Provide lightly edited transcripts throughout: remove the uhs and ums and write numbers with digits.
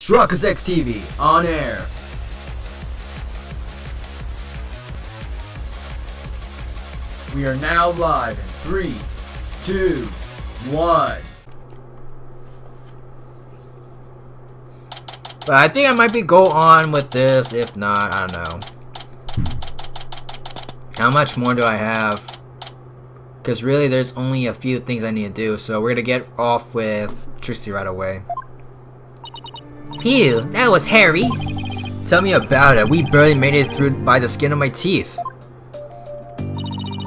Trucy TV on air. We are now live in 3, 2, 1. But I think I might go on with this. If not, I don't know. How much more do I have? Because really there's only a few things I need to do. So we're gonna get off with Trucy right away. Phew, that was hairy. Tell me about it. We barely made it through by the skin of my teeth.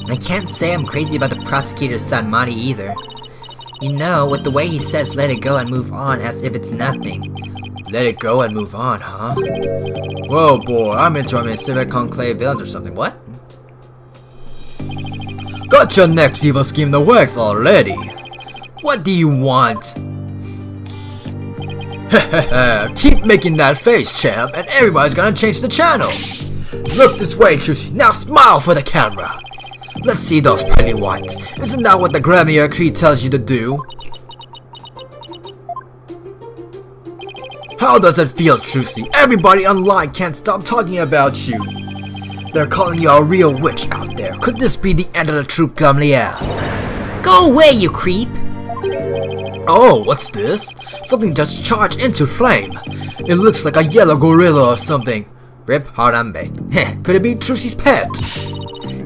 I can't say I'm crazy about the prosecutor's son, Marty, either. You know, with the way he says let it go and move on as if it's nothing. Let it go and move on, huh? Whoa, boy, I'm into a civic conclave villains or something. What? Got your next evil scheme in the works already. What do you want? Keep making that face, champ, and everybody's gonna change the channel. Look this way, Trucy. Now smile for the camera. Let's see those penny whites. Isn't that what the Grammar Creed tells you to do? How does it feel, Trucy? Everybody online can't stop talking about you. They're calling you a real witch out there. Could this be the end of the troop, Gamliel? Go away, you creep! Oh, what's this? Something just charged into flame. It looks like a yellow gorilla or something. Rip Harambe. Heh, could it be Trucy's pet?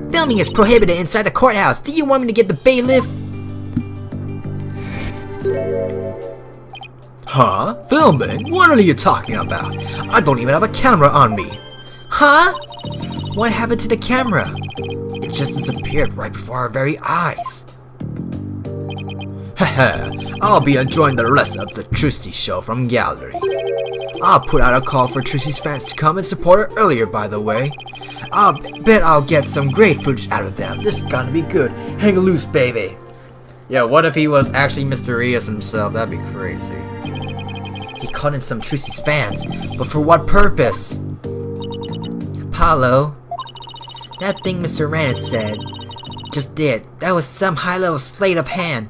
Filming is prohibited inside the courthouse. Do you want me to get the bailiff? Huh? Filming? What are you talking about? I don't even have a camera on me. Huh? What happened to the camera? It just disappeared right before our very eyes. Haha, I'll be enjoying the rest of the Trucy show from gallery. I'll put out a call for Trucy's fans to come and support her earlier, by the way. I'll bet I'll get some great footage out of them. This is gonna be good. Hang loose, baby. Yeah, what if he was actually Mr. Rios himself? That'd be crazy. He called in some Trucy's fans, but for what purpose? Apollo, that thing Mr. Rand said, just did. That was some high-level sleight of hand.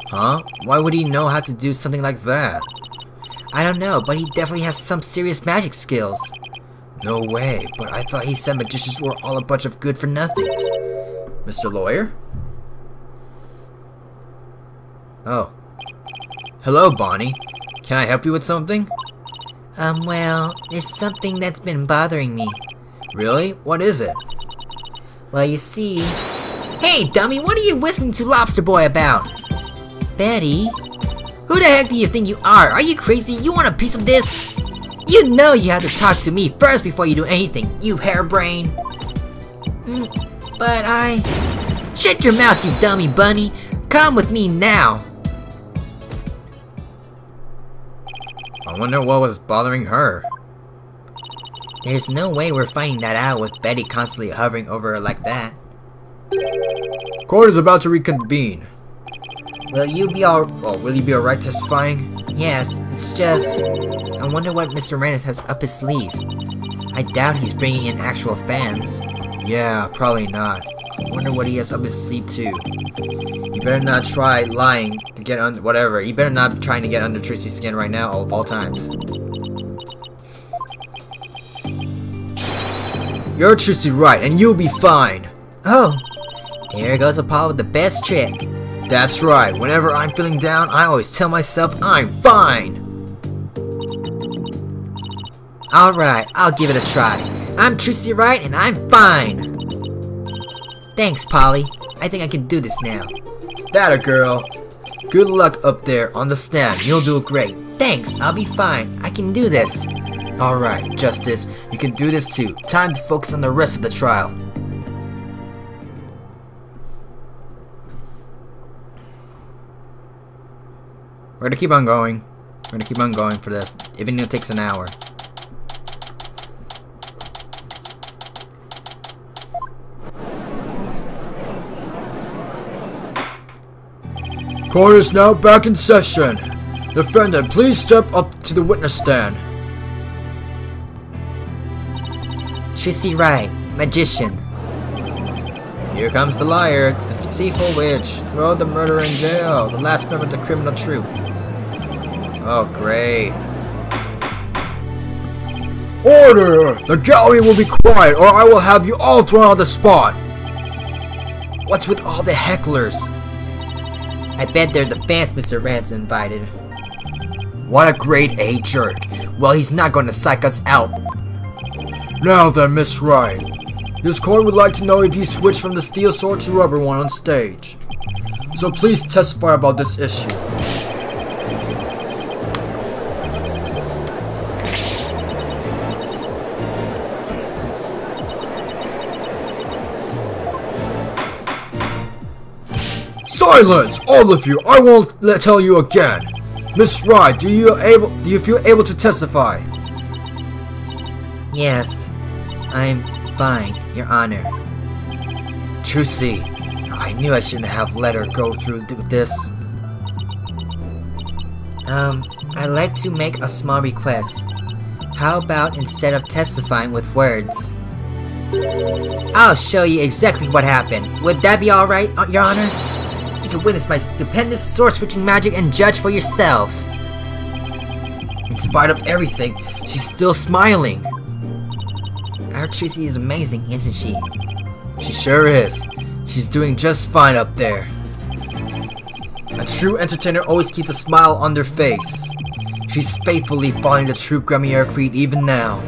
Huh? Why would he know how to do something like that? I don't know, but he definitely has some serious magic skills. No way, but I thought he said magicians were all a bunch of good-for-nothings. Mr. Lawyer? Oh. Hello, Bonnie. Can I help you with something? Well, there's something that's been bothering me. Really? What is it? Well, you see... Hey, dummy, what are you whispering to Lobster Boy about? Betty? Who the heck do you think you are? Are you crazy? You want a piece of this? You know you have to talk to me first before you do anything, you hairbrain. But I... Shut your mouth, you dummy bunny. Come with me now. I wonder what was bothering her. There's no way we're finding that out with Betty constantly hovering over her like that. Court is about to reconvene. Will you be alright testifying? Yes, it's just... I wonder what Mr. Randis has up his sleeve. I doubt he's bringing in actual fans. Yeah, probably not. I wonder what he has up his sleeve too. You better not try lying to get under whatever. You better not be trying to get under Trucy's skin right now all times. You're Trucy Wright, and you'll be fine. Oh, there goes Apollo with the best trick. That's right. Whenever I'm feeling down, I always tell myself I'm fine. Alright, I'll give it a try. I'm Trucy Wright, and I'm fine. Thanks, Polly. I think I can do this now. That a girl. Good luck up there on the stand. You'll do great. Thanks, I'll be fine. I can do this. Alright, Justice. You can do this too. Time to focus on the rest of the trial. We're gonna keep on going. We're gonna keep on going for this, even if it takes an hour. Court is now back in session. Defendant, please step up to the witness stand. Trucy Wright, magician. Here comes the liar, the deceitful witch. Throw the murderer in jail, the last member of the criminal troupe. Oh, great. Order! The gallery will be quiet or I will have you all thrown on the spot! What's with all the hecklers? I bet they're the fans Mr. Rance invited. What a grade A jerk. Well, he's not going to psych us out. Now then, Miss Wright. This court would like to know if you switched from the steel sword to rubber one on stage. So please testify about this issue. Silence! All of you! I won't tell you again! Miss Wright, do you feel able to testify? Yes, I'm fine, Your Honor. Trucy, I knew I shouldn't have let her go through with this. I'd like to make a small request. How about instead of testifying with words, I'll show you exactly what happened. Would that be alright, Your Honor? You can witness my stupendous sword-switching magic and judge for yourselves. In spite of everything, she's still smiling. Our Trucy is amazing, isn't she? She sure is. She's doing just fine up there. A true entertainer always keeps a smile on their face. She's faithfully following the true Gremier creed even now.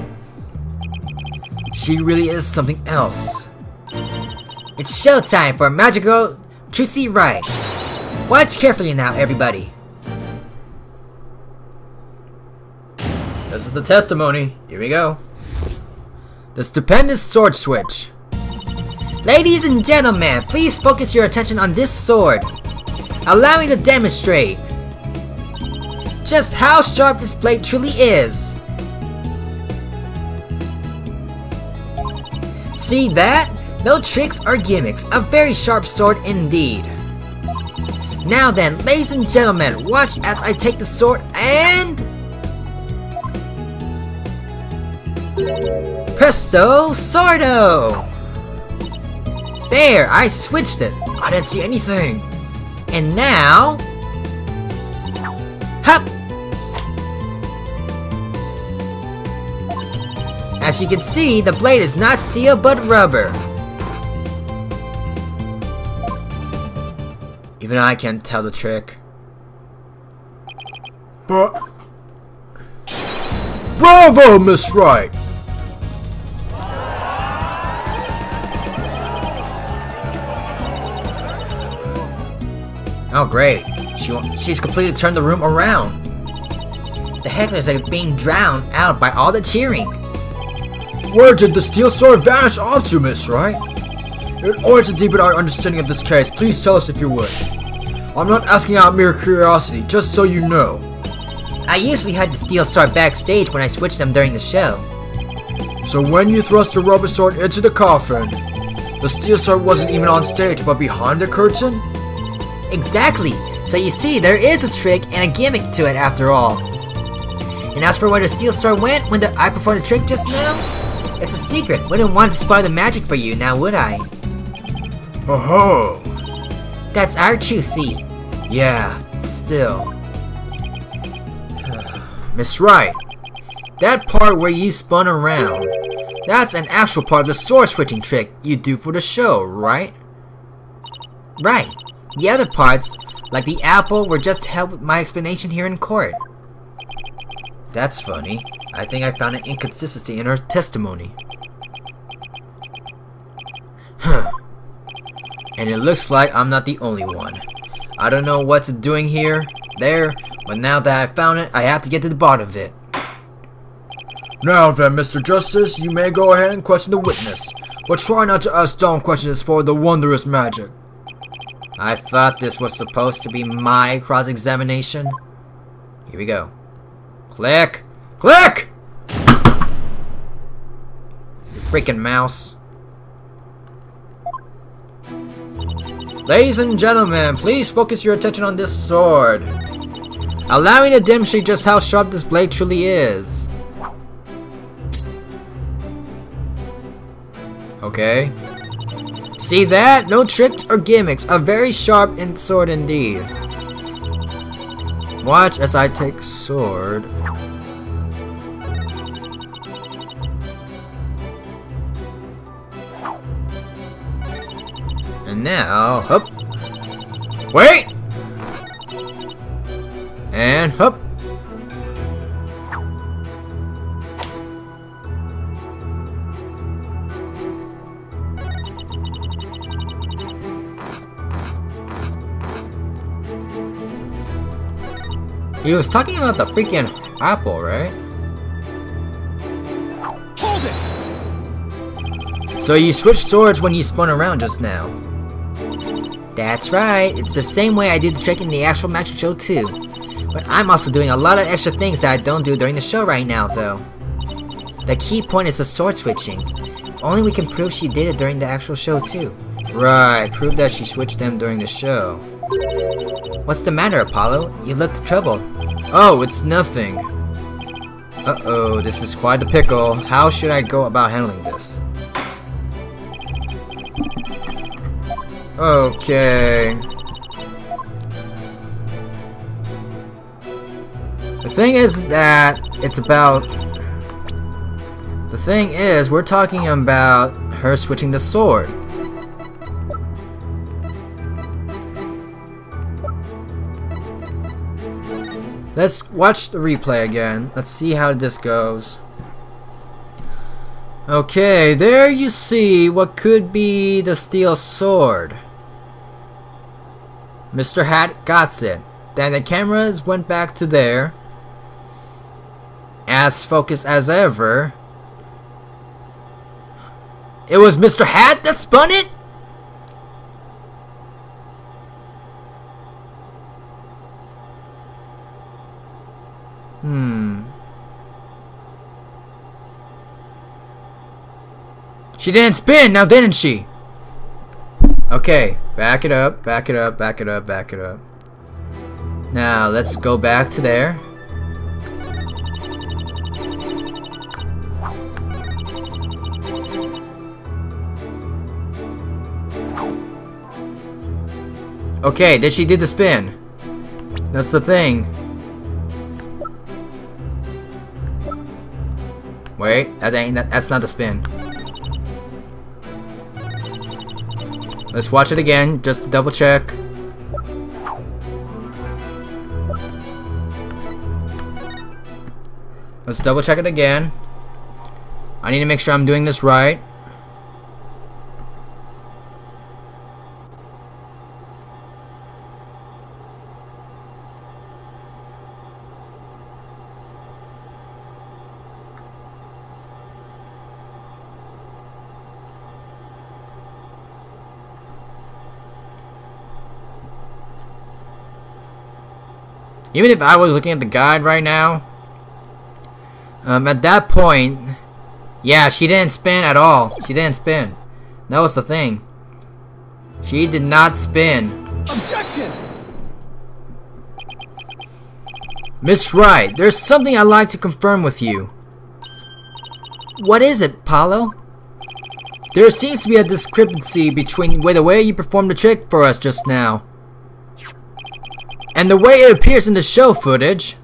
She really is something else. It's showtime for magical Trucy Wright. Watch carefully now, everybody. This is the testimony. Here we go. The stupendous sword switch. Ladies and gentlemen, please focus your attention on this sword. Allow me to demonstrate just how sharp this blade truly is. See that? No tricks or gimmicks. A very sharp sword indeed. Now then, ladies and gentlemen, watch as I take the sword and... Presto Sordo! There, I switched it. I didn't see anything. And now... Hup! As you can see, the blade is not steel but rubber. Even I can't tell the trick. But... Bravo, Miss Wright! Oh great, she's completely turned the room around. The hecklers are being drowned out by all the cheering. Where did the steel sword vanish off to, Miss Wright? In order to deepen our understanding of this case, please tell us if you would. I'm not asking out mere curiosity, just so you know. I usually hide the steel sword backstage when I switch them during the show. So when you thrust the rubber sword into the coffin, the steel sword wasn't even on stage but behind the curtain? Exactly! So you see, there is a trick and a gimmick to it after all. And as for where the steel sword went when I performed the trick just now, it's a secret. Wouldn't want to spoil the magic for you, now would I? Oh-ho! That's our Trucy. Yeah, still. Miss Wright, that part where you spun around, that's an actual part of the sword switching trick you do for the show, right? Right. The other parts, like the apple, were just held with my explanation here in court. That's funny. I think I found an inconsistency in her testimony. Huh. And it looks like I'm not the only one. I don't know what's doing here, but now that I found it, I have to get to the bottom of it. Now then, Mr. Justice, you may go ahead and question the witness, but try not to ask dumb questions for the wondrous magic. I thought this was supposed to be my cross-examination. Here we go. Click! Click! You freaking mouse. Ladies and gentlemen, please focus your attention on this sword. Allow me to demonstrate just how sharp this blade truly is. Okay. See that? No tricks or gimmicks. A very sharp sword indeed. Watch as I take sword. And now, hup. Wait! And hup. He was talking about the freaking apple, right? Hold it! So you switched swords when you spun around just now. That's right, it's the same way I do the trick in the actual magic show too. But I'm also doing a lot of extra things that I don't do during the show right now though. The key point is the sword switching. If only we can prove she did it during the actual show too. Right, prove that she switched them during the show. What's the matter, Apollo? You looked troubled. Oh, it's nothing. Uh-oh, this is quite a pickle. How should I go about handling this? Okay. The thing is that it's about... The thing is, we're talking about her switching the sword. Let's watch the replay again. Let's see how this goes. Okay, there you see what could be the steel sword. Mr. Hat got it. Then the cameras went back to there. As focused as ever. It was Mr. Hat that spun it? She didn't spin, now didn't she? Okay, back it up, back it up, back it up, back it up. Now, let's go back to there. Okay, did she do the spin? That's the thing. Wait, that's not the spin. Let's watch it again, just to double check. Let's double check it again. I need to make sure I'm doing this right. Even if I was looking at the guide right now, at that point, yeah, she didn't spin at all. She didn't spin. That was the thing. She did not spin. Objection! Miss Wright, there's something I'd like to confirm with you. What is it, Apollo? There seems to be a discrepancy between the way you performed the trick for us just now and the way it appears in the show footage.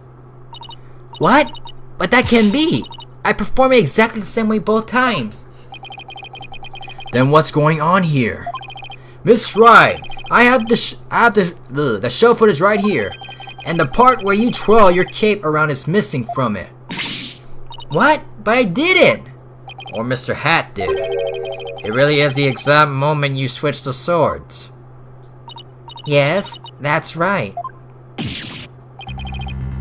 What? But that can't be. I performed it exactly the same way both times. Then what's going on here? Miss Wright, I have the show footage right here, and the part where you twirl your cape around is missing from it. What? But I did it! Or Mr. Hat did. It really is the exact moment you switched the swords. Yes, that's right.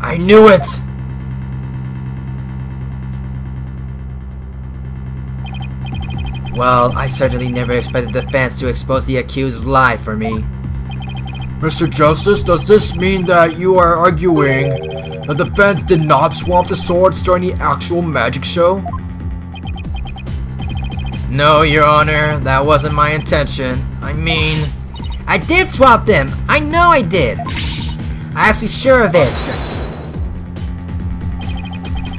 I knew it! Well, I certainly never expected the fans to expose the accused lie for me. Mr. Justice, does this mean that you are arguing that the fans did not swap the swords during the actual magic show? No, Your Honor, that wasn't my intention. I mean, I did swap them! I know I did! I'm actually sure of it!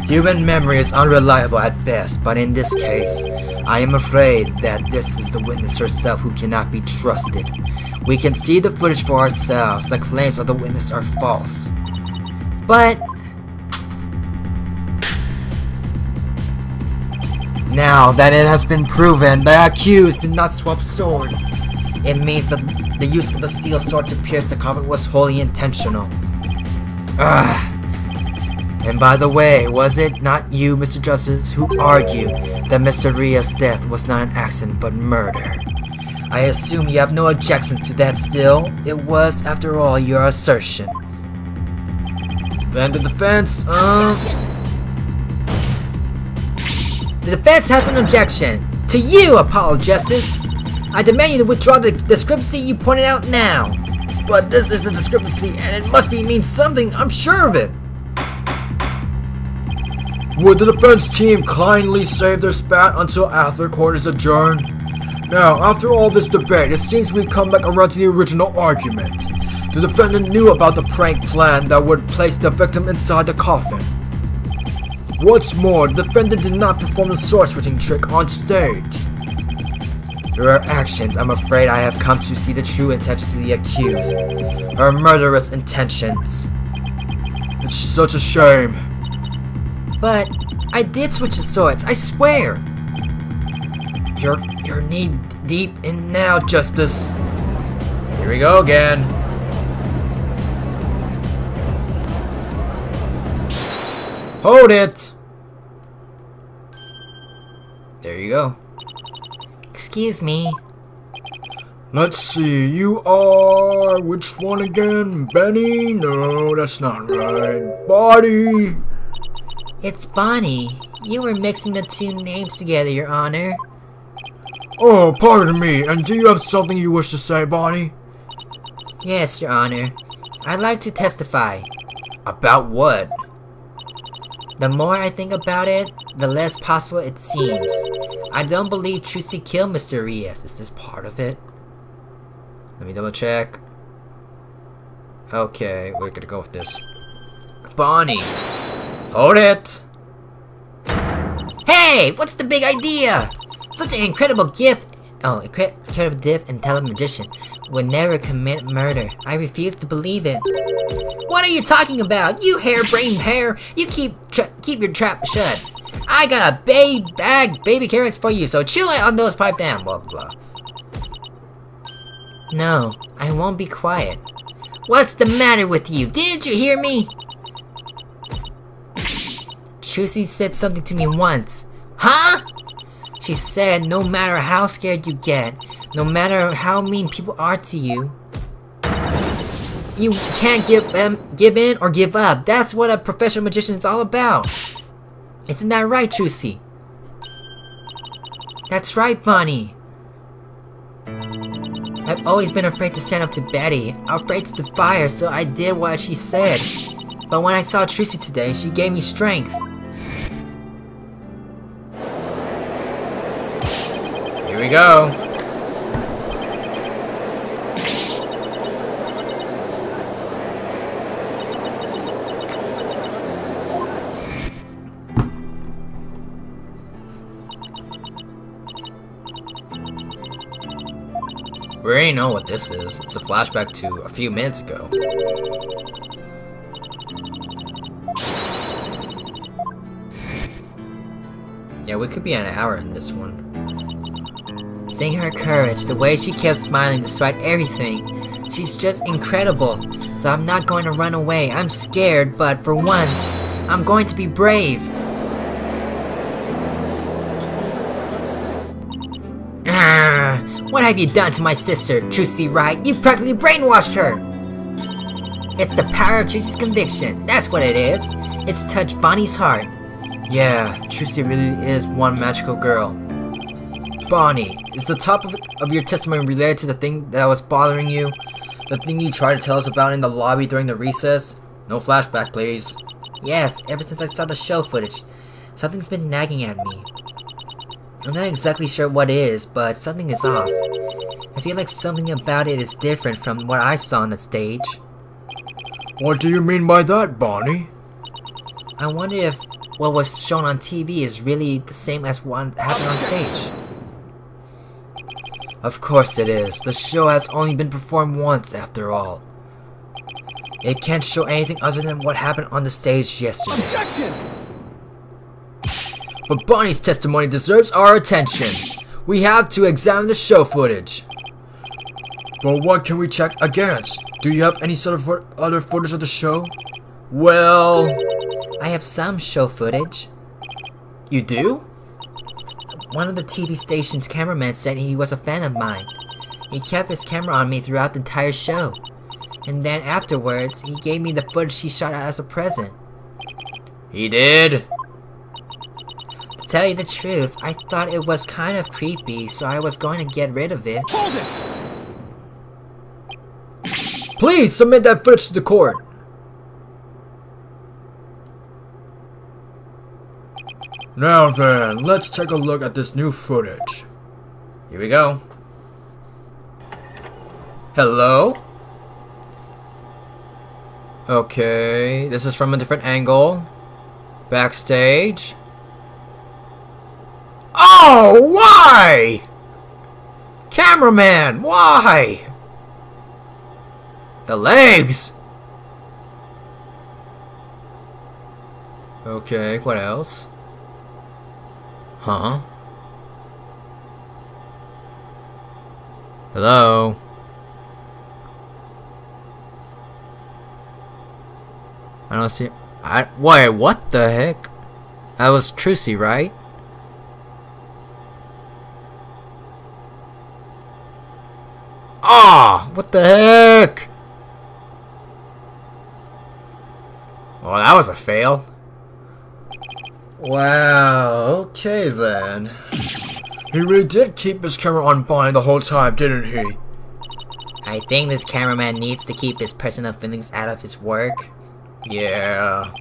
Human memory is unreliable at best, but in this case, I am afraid that this is the witness herself who cannot be trusted. We can see the footage for ourselves. The claims of the witness are false. But... now that it has been proven, the accused did not swap swords. It means that the use of the steel sword to pierce the coffin was wholly intentional. Ah. And by the way, was it not you, Mr. Justice, who argued that Mr. Ria's death was not an accident but murder? I assume you have no objections to that still. It was, after all, your assertion. Then the defense, The defense has an objection. To you, Apollo Justice. I demand you to withdraw the discrepancy you pointed out now. But this is a discrepancy, and it must mean something, I'm sure of it. Would the defense team kindly save their spat until after court is adjourned? Now, after all this debate, it seems we've come back around to the original argument. The defendant knew about the prank plan that would place the victim inside the coffin. What's more, the defendant did not perform the sword-switching trick on stage. Through her actions, I'm afraid I have come to see the true intentions of the accused. Her murderous intentions. It's such a shame. But I did switch the swords, I swear. You're knee deep in now, Justice. Here we go again. Hold it. There you go. Excuse me. Let's see, you are... which one again? Benny? No, that's not right. Bonnie! It's Bonnie. You were mixing the two names together, Your Honor. Oh, pardon me, and do you have something you wish to say, Bonnie? Yes, Your Honor. I'd like to testify. About what? The more I think about it, the less possible it seems. I don't believe Trucy killed Mr. Reyes. Is this part of it? Let me double check. Okay, we're gonna go with this. Bonnie! Hold it! Hey! What's the big idea? Such an incredible gift. Oh, incredible gift and telemagician would never commit murder. I refuse to believe it. What are you talking about? You harebrained hare! You keep your trap shut. I got a bag baby carrots for you, so chew it on those, pipe down, blah blah. No, I won't be quiet. What's the matter with you? Didn't you hear me? Trucy said something to me once. Huh? She said no matter how scared you get, no matter how mean people are to you, you can't give in or give up. That's what a professional magician is all about. Isn't that right, Trucy? That's right, Bonnie. I've always been afraid to stand up to Betty, afraid to defy her, so I did what she said. But when I saw Trucy today, she gave me strength. Here we go. We already know what this is. It's a flashback to a few minutes ago. Yeah, we could be an hour in this one. Seeing her courage, the way she kept smiling despite everything, she's just incredible. So I'm not going to run away. I'm scared, but for once, I'm going to be brave. What have you done to my sister, Trucy Wright? You practically brainwashed her! It's the power of Trucy's conviction. That's what it is. It's touched Bonnie's heart. Yeah, Trucy really is one magical girl. Bonnie, is the top of your testimony related to the thing that was bothering you? The thing you tried to tell us about in the lobby during the recess? No flashback, please. Yes, ever since I saw the show footage, something's been nagging at me. I'm not exactly sure what is, but something is off. I feel like something about it is different from what I saw on the stage. What do you mean by that, Bonnie? I wonder if what was shown on TV is really the same as what happened on stage. Of course it is. The show has only been performed once, after all. It can't show anything other than what happened on the stage yesterday. Objection! But Bonnie's testimony deserves our attention. We have to examine the show footage. But what can we check against? Do you have any sort of other footage of the show? Well, I have some show footage. you do? One of the TV station's cameramen said he was a fan of mine. He kept his camera on me throughout the entire show. And then afterwards, he gave me the footage he shot as a present. He did? To tell you the truth, I thought it was kind of creepy, so I was going to get rid of it. Hold it! Please submit that footage to the court. Now then, let's take a look at this new footage. Here we go. Hello? Okay, this is from a different angle. Backstage. Oh, why? Cameraman, why? The legs. Okay, what else? Huh? Hello? I don't see. Wait, what the heck? That was Trucy, right? Ah, what the heck? Well, that was a fail. Wow, okay then. He really did keep his camera on Bonnie the whole time, didn't he? I think this cameraman needs to keep his personal feelings out of his work. Yeah.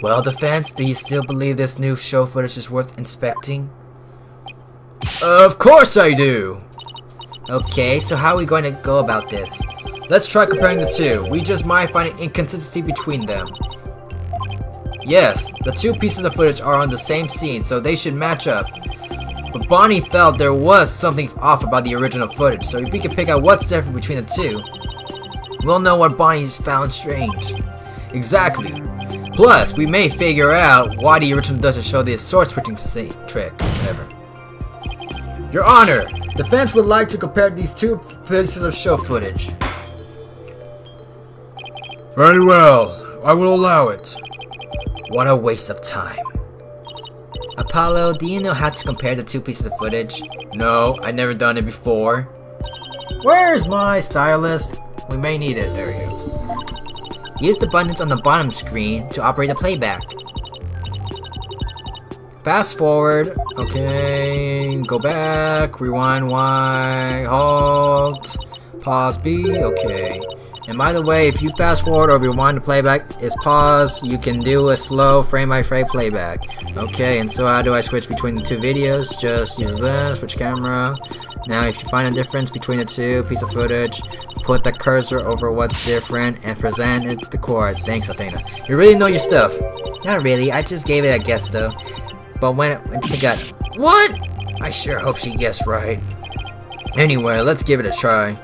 Well, defense, do you still believe this new show footage is worth inspecting? Of course I do! Okay, so how are we going to go about this? Let's try comparing the two. We just might find an inconsistency between them. Yes, the two pieces of footage are on the same scene, so they should match up. But Bonnie felt there was something off about the original footage, so if we can pick out what's different between the two, we'll know what Bonnie's found strange. Exactly. Plus, we may figure out why the original doesn't show the sword switching trick. Whatever. Your Honor, defense would like to compare these two pieces of show footage. Very well, I will allow it. What a waste of time. Apollo, do you know how to compare the two pieces of footage? No, I've never done it before. Where's my stylus? We may need it. There we go. Use the buttons on the bottom screen to operate the playback. Fast forward. Okay. Go back. Rewind Y. Halt. Pause B. Okay. And by the way, if you fast forward or rewind the playback is pause, you can do a slow frame by frame playback. Okay, and so how do I switch between the two videos? Just use this, switch camera. Now if you find a difference between the two piece of footage, put the cursor over what's different and present it to the court. Thanks, Athena. You really know your stuff. Not really, I just gave it a guess though. But when it got... What? I sure hope she guessed right. Anyway, let's give it a try.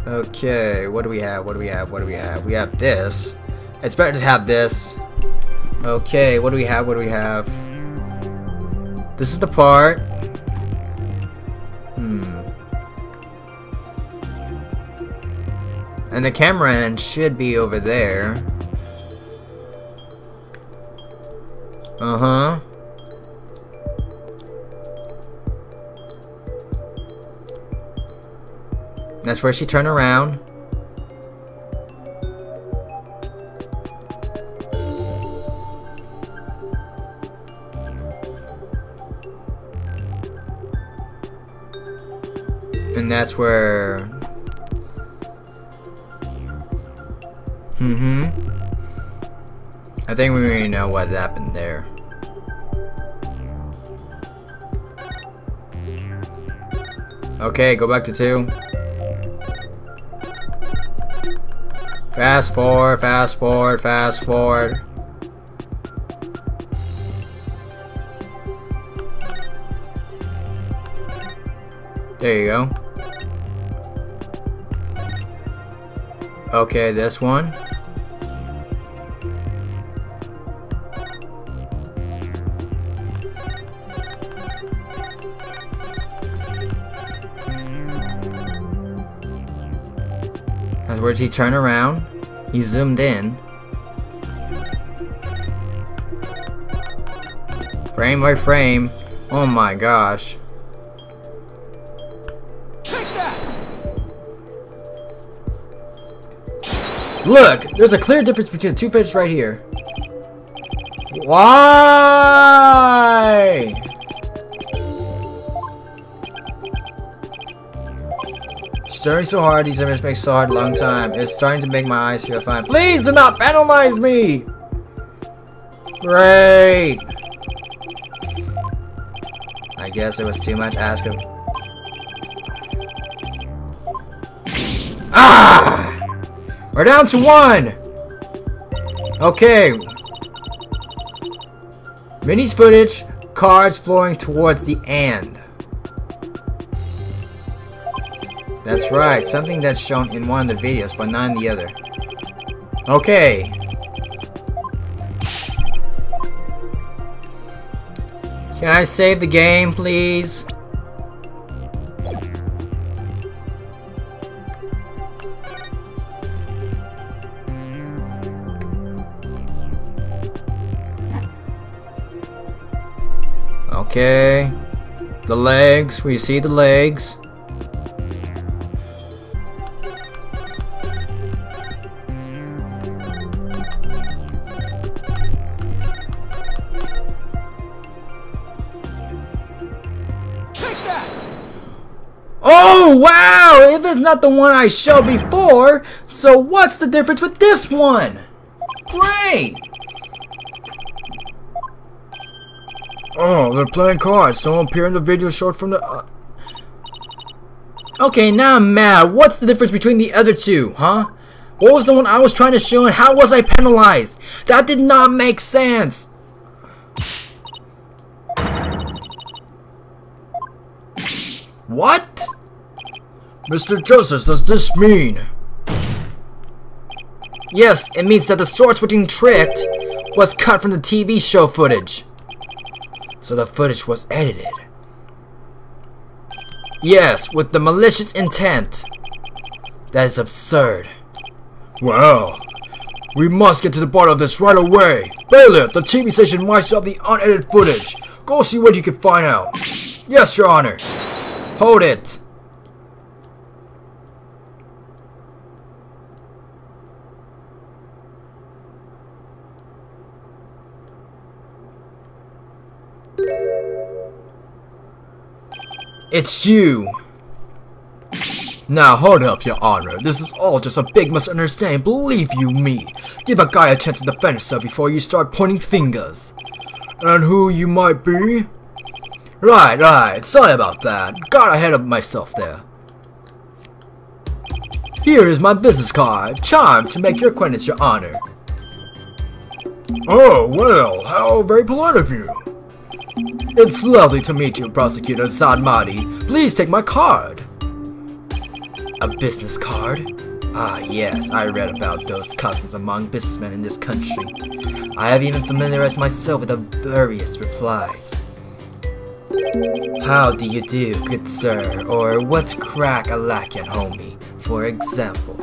Okay, what do we have? What do we have? What do we have? We have this. It's better to have this. Okay, what do we have? What do we have? This is the part. And the camera end should be over there. Uh-huh. That's where she turned around. And that's where... I think we already know what happened there. Okay, go back to 2. Fast forward, fast forward, fast forward. There you go. Okay, this one. Afterwards, he turned around. He zoomed in. Frame by frame. Oh my gosh. Take that! Look! There's a clear difference between the two pictures right here. Why? Stirring so hard, these images make so hard a long time. It's starting to make my eyes feel fine. Please do not penalize me! Great! I guess it was too much ask of. Ah! We're down to 1! Okay. Minnie's footage, cards flowing towards the end. That's right, something that's shown in one of the videos, but not in the other. Okay. Can I save the game, please? Okay. The legs, we see the legs. Oh wow! If it's not the one I showed before, so what's the difference with this one? Great! Oh, they're playing cards. Don't appear in the video short from the... Okay, now I'm mad. What's the difference between the other two, huh? What was the one I was trying to show and how was I penalized? That did not make sense! What? Mr. Justice, does this mean? Yes, it means that the sword switching trick was cut from the TV show footage. So the footage was edited. Yes, with the malicious intent. That is absurd. Well, we must get to the bottom of this right away. Bailiff, the TV station might still have the unedited footage. Go see what you can find out. Yes, Your Honor. Hold it. It's you. Now hold up, Your Honor. This is all just a big misunderstanding. Believe you me. Give a guy a chance to defend himself before you start pointing fingers. And who you might be? Right. Sorry about that. Got ahead of myself there. Here is my business card. Charmed to make your acquaintance, Your Honor. Oh, well, how very polite of you. It's lovely to meet you, Prosecutor Sadmati. Please take my card. A business card? Ah, yes, I read about those customs among businessmen in this country. I have even familiarized myself with the various replies. How do you do, good sir? Or what's crack a lackin', homie, for example.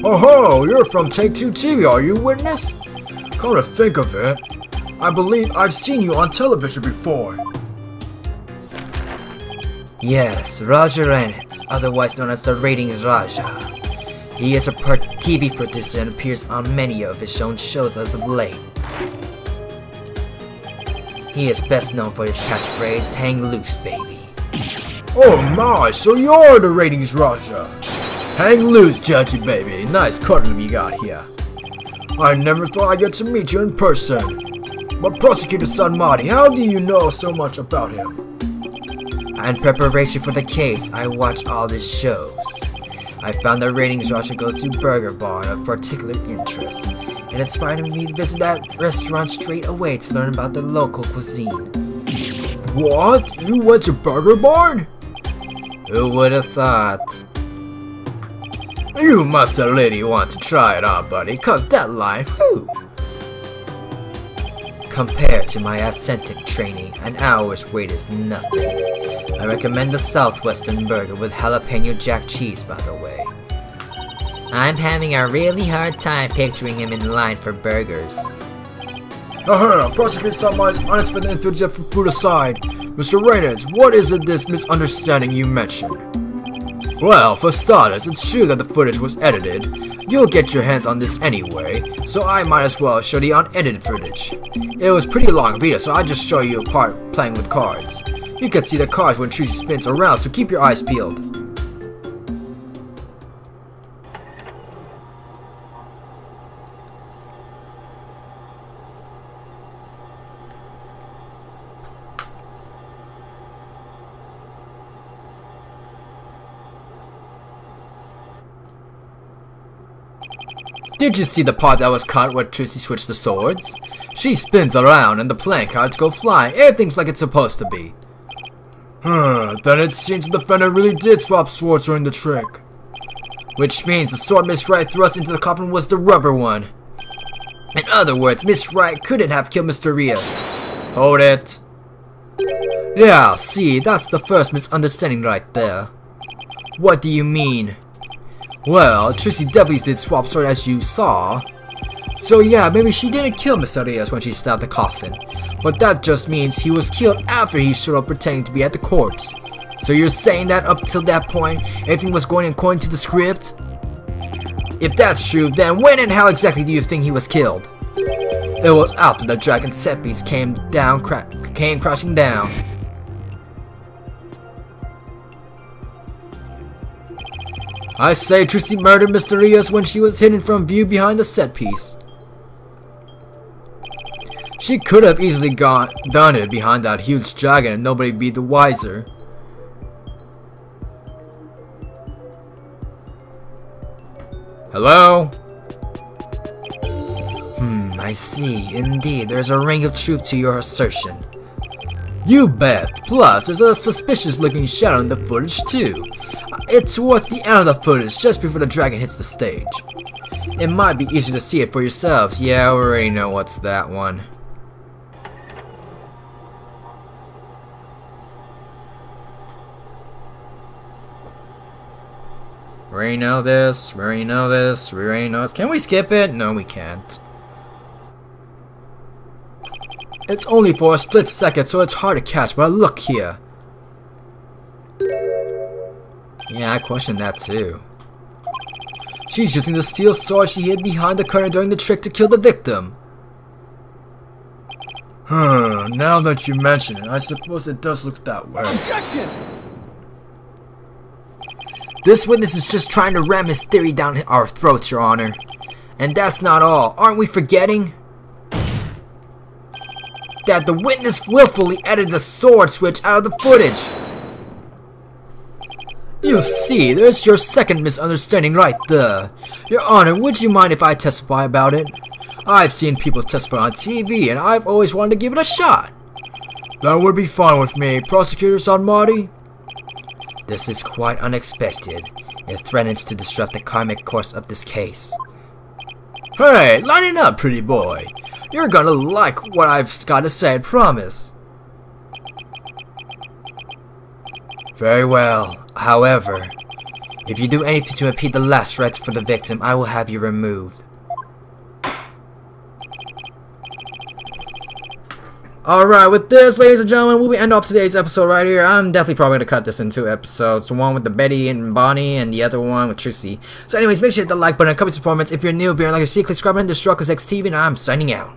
Oh ho, you're from Take Two TV, are you, witness? Come to think of it, I believe I've seen you on television before. Yes, Raja Ranitz, otherwise known as the Ratings Raja. He is a TV producer and appears on many of his own shows as of late. He is best known for his catchphrase, "Hang loose, baby." Oh my, so you're the Ratings Raja. Hang loose, Judgy baby. Nice courtroom you got here. I never thought I'd get to meet you in person. But Prosecutor Sanmati, how do you know so much about him? In preparation for the case, I watched all his shows. I found that Ratings Raja goes to Burger Bar of particular interest. It inspired me to visit that restaurant straight away to learn about the local cuisine. What? You went to Burger Barn? Who would have thought? You must have really want to try it on, buddy, cause that line, whew. Compared to my ascetic training, an hour's wait is nothing. I recommend the Southwestern Burger with jalapeno jack cheese, by the way. I'm having a really hard time picturing him in line for burgers. Prosecutor Salmai's unexpected enthusiasm for food aside, Mr. Reynolds, what is it this misunderstanding you mentioned? Well, for starters, it's true that the footage was edited. You'll get your hands on this anyway, so I might as well show the unedited footage. It was pretty long video, so I'll just show you a part playing with cards. You can see the cards when Trucy spins around, so keep your eyes peeled. Did you see the part that was cut where Trucy switched the swords? She spins around and the playing cards go flying. Everything's like it's supposed to be. Then it seems the defender really did swap swords during the trick. Which means the sword Miss Wright thrust into the coffin was the rubber one. In other words, Miss Wright couldn't have killed Mr. Rios. Hold it. Yeah, see, that's the first misunderstanding right there. What do you mean? Well, Trucy definitely did swap sword as you saw. So yeah, maybe she didn't kill Mr. Rios when she stabbed the coffin. But that just means he was killed after he showed up pretending to be at the corpse. So you're saying that up till that point, everything was going according to the script? If that's true, then when and how exactly do you think he was killed? It was after the dragon set piece came crashing down. I say Trucy murdered Mr. Rios when she was hidden from view behind the set piece. She could have easily done it behind that huge dragon and nobody be the wiser. Hello? I see. Indeed, there's a ring of truth to your assertion. You bet. Plus, there's a suspicious looking shadow in the footage too. It's towards the end of the footage, just before the dragon hits the stage. It might be easier to see it for yourselves. Yeah, I already know what's that one. We already know this, we already know this, we already know this. Can we skip it? No, we can't. It's only for a split second, so it's hard to catch, but look here. Yeah, I questioned that too. She's using the steel sword she hid behind the curtain during the trick to kill the victim. Now that you mention it, I suppose it does look that way. Objection! This witness is just trying to ram his theory down our throats, Your Honor. And that's not all. Aren't we forgetting that the witness willfully edited the sword switch out of the footage? You see, there's your second misunderstanding right there. Your Honor, would you mind if I testify about it? I've seen people testify on TV, and I've always wanted to give it a shot. That would be fine with me, Prosecutor Sanmari. This is quite unexpected. It threatens to disrupt the karmic course of this case. Hey, line it up, pretty boy. You're gonna like what I've got to say, I promise. Very well. However, if you do anything to impede the last rites for the victim, I will have you removed. Alright, with this, ladies and gentlemen, we'll end off today's episode right here. I'm definitely probably going to cut this in 2 episodes. The one with the Betty and Bonnie, and the other one with Trucy. So anyways, make sure to hit the like button and comment performance. If you're new, if you're like to see, click subscribe and destroy XTV, and I'm signing out.